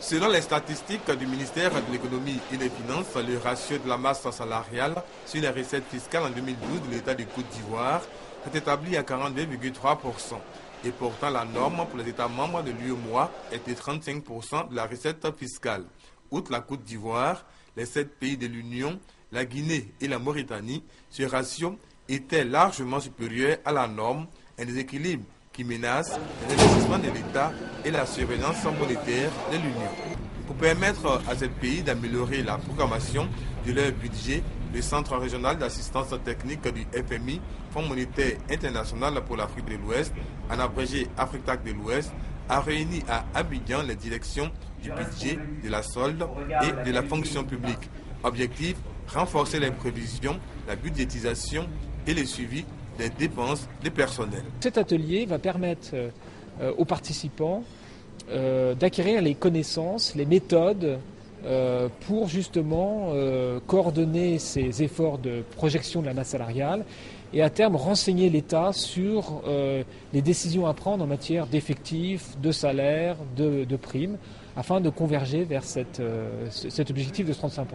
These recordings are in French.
Selon les statistiques du ministère de l'économie et des finances, le ratio de la masse salariale sur les recettes fiscales en 2012 de l'État de Côte d'Ivoire s'est établi à 42,3%. Et pourtant, la norme pour les États membres de l'UEMOA était 35% de la recette fiscale. Outre la Côte d'Ivoire, les 7 pays de l'Union, la Guinée et la Mauritanie, ce ratio était largement supérieur à la norme, un déséquilibre qui menace l'investissement de l'État et la surveillance monétaire de l'Union. Pour permettre à ces pays d'améliorer la programmation de leur budget, le Centre régional d'assistance technique du FMI, Fonds monétaire international pour l'Afrique de l'Ouest, en abrégé Afritac de l'Ouest, a réuni à Abidjan les directions du budget, de la solde et de la fonction publique. Objectif, renforcer les prévisions, la budgétisation et le suivi des dépenses de personnel. Cet atelier va permettre aux participants d'acquérir les connaissances, les méthodes pour justement coordonner ces efforts de projection de la masse salariale et à terme renseigner l'État sur les décisions à prendre en matière d'effectifs, de salaires, de primes, afin de converger vers cet objectif de 35%.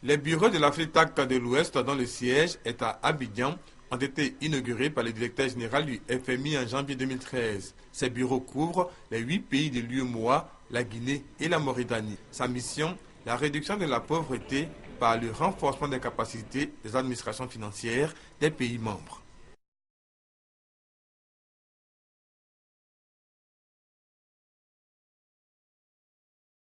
Les bureaux de l'Afritac de l'Ouest, dont le siège est à Abidjan, ont été inaugurés par le directeur général du FMI en janvier 2013. Ces bureaux couvrent les 8 pays de l'UEMOA, la Guinée et la Mauritanie. Sa mission, la réduction de la pauvreté par le renforcement des capacités des administrations financières des pays membres.